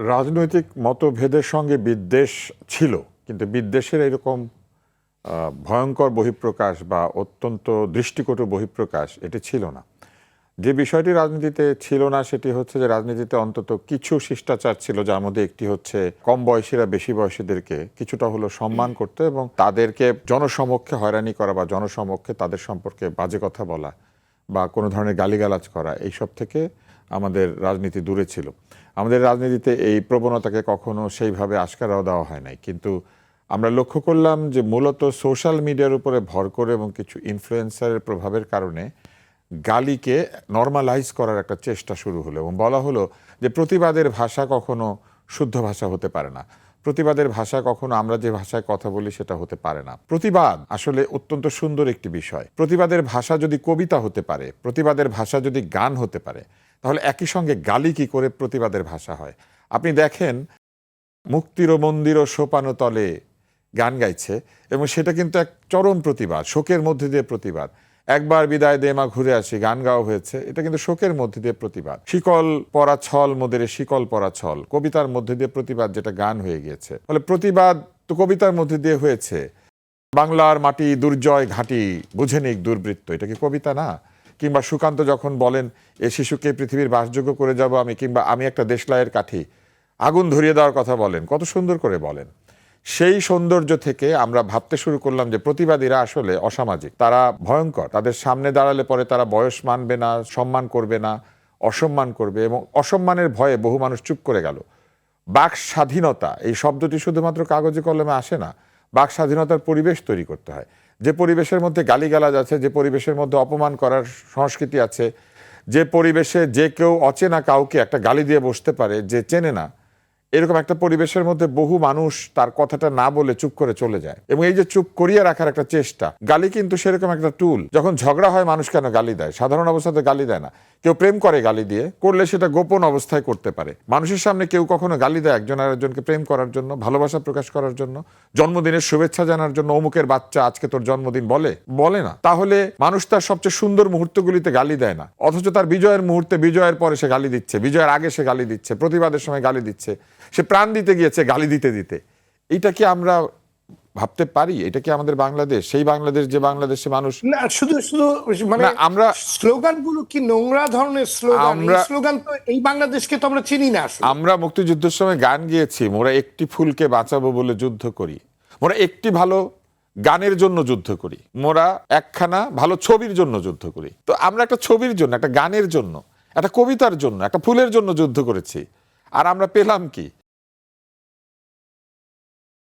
রাজনৈতিক মতভেদের সঙ্গে বিদ্বেষ ছিল, কিন্তু বিদ্বেষের এরকম ভয়ঙ্কর বহিঃপ্রকাশ বা অত্যন্ত দৃষ্টিকটু বহিঃপ্রকাশ এটি ছিল না। যে বিষয়টি রাজনীতিতে ছিল না সেটি হচ্ছে যে রাজনীতিতে অন্তত কিছু শিষ্টাচার ছিল, যার মধ্যে একটি হচ্ছে কম বয়সীরা বেশি বয়সীদেরকে কিছুটা হলো সম্মান করতে এবং তাদেরকে জনসমক্ষে হয়রানি করা বা জনসমক্ষে তাদের সম্পর্কে বাজে কথা বলা বা কোনো ধরনের গালিগালাজ করা এইসব থেকে আমাদের রাজনীতি দূরে ছিল। আমাদের রাজনীতিতে এই প্রবণতাকে কখনো সেইভাবে আশকারাও দেওয়া হয় নাই, কিন্তু আমরা লক্ষ্য করলাম যে মূলত সোশ্যাল মিডিয়ার উপরে ভর করে এবং কিছু ইনফ্লুয়েন্সারের প্রভাবের কারণে গালিকে নর্মালাইজ করার একটা চেষ্টা শুরু হলো এবং বলা হলো যে প্রতিবাদের ভাষা কখনো শুদ্ধ ভাষা হতে পারে না, প্রতিবাদের ভাষা কখনো আমরা যে ভাষায় কথা বলি সেটা হতে পারে না। প্রতিবাদ আসলে অত্যন্ত সুন্দর একটি বিষয়। প্রতিবাদের ভাষা যদি কবিতা হতে পারে, প্রতিবাদের ভাষা যদি গান হতে পারে, তাহলে একই সঙ্গে গালি কি করে প্রতিবাদের ভাষা হয়? আপনি দেখেন, মুক্তির মন্দির ও সোপানো তলে গান গাইছে এবং সেটা কিন্তু এক চরম প্রতিবাদ, শোকের মধ্যে দিয়ে প্রতিবাদ। একবার বিদায় দে মা ঘুরে আসি গান গাওয়া হয়েছে, এটা কিন্তু শোকের মধ্যে দিয়ে প্রতিবাদ। শিকল পরা ছল মোদের শিকল পরা ছল, কবিতার মধ্যে দিয়ে প্রতিবাদ, যেটা গান হয়ে গিয়েছে। ফলে প্রতিবাদ তো কবিতার মধ্যে দিয়ে হয়েছে। বাংলার মাটি দুর্জয় ঘাঁটি বুঝে নিক দুর্বৃত্ত, এটা কি কবিতা না? কিংবা সুকান্ত যখন বলেন এ শিশুকে পৃথিবীর বাসযোগ্য করে যাব আমি, কিংবা আমি একটা দেশলাইয়ের কাঠি, আগুন ধরিয়ে দেওয়ার কথা বলেন, কত সুন্দর করে বলেন। সেই সৌন্দর্য থেকে আমরা ভাবতে শুরু করলাম যে প্রতিবাদীরা আসলে অসামাজিক, তারা ভয়ঙ্কর। তাদের সামনে দাঁড়ালে পরে তারা বয়স মানবে না, সম্মান করবে না, অসম্মান করবে এবং অসম্মানের ভয়ে বহু মানুষ চুপ করে গেল। বাক স্বাধীনতা এই শব্দটি শুধুমাত্র কাগজে কলমে আসে না, বাক স্বাধীনতার পরিবেশ তৈরি করতে হয়। যে পরিবেশের মধ্যে গালিগালাজ আছে, যে পরিবেশের মধ্যে অপমান করার সংস্কৃতি আছে, যে পরিবেশে যে কেউ অচেনা কাউকে একটা গালি দিয়ে বসতে পারে যে চেনে না, এরকম একটা পরিবেশের মধ্যে বহু মানুষ তার কথাটা না বলে চুপ করে চলে যায়। এবং এই যে চুপ করিয়ে রাখার একটা চেষ্টা, গালি কিন্তু সেরকম একটা টুল। যখন ঝগড়া হয় মানুষ কেন গালি দেয়? সাধারণ অবস্থাতে গালি দেয় না। কেউ প্রেম করে গালি দিয়ে, করলে সেটা গোপন অবস্থায় করতে পারে। মানুষের সামনে কেউ কখনো গালি দেয় একজন আরেকজনকে প্রেম করার জন্য, ভালোবাসা প্রকাশ করার জন্য, জন্মদিনের শুভেচ্ছা জানার জন্য? অমুকের বাচ্চা আজকে তোর জন্মদিন বলে না। তাহলে মানুষ তার সবচেয়ে সুন্দর মুহূর্তগুলিতে গালি দেয় না, অথচ তার বিজয়ের মুহূর্তে, বিজয়ের পরে সে গালি দিচ্ছে, বিজয়ের আগে সে গালি দিচ্ছে, প্রতিবাদের সময় গালি দিচ্ছে, সে প্রাণ দিতে গিয়েছে গালি দিতে দিতে। এইটা কি আমরা ভাবতে পারি? এটা কি আমাদের বাংলাদেশ? সেই বাংলাদেশ যে বাংলাদেশে মানুষ না, শুধু শুধু মানে আমরা স্লোগানগুলো কি নোংরা ধরনের স্লোগান? এই স্লোগান তো এই বাংলাদেশকে তো আমরা চিনি না। আমরা মুক্তিযুদ্ধের সময় গান গিয়েছি, মোরা একটি ফুলকে বাঁচাবো বলে যুদ্ধ করি, মোরা একটি ভালো গানের জন্য যুদ্ধ করি, মোরা একখানা ভালো ছবির জন্য যুদ্ধ করি। তো আমরা একটা ছবির জন্য, একটা গানের জন্য, একটা কবিতার জন্য, একটা ফুলের জন্য যুদ্ধ করেছি, আর আমরা পেলাম কি?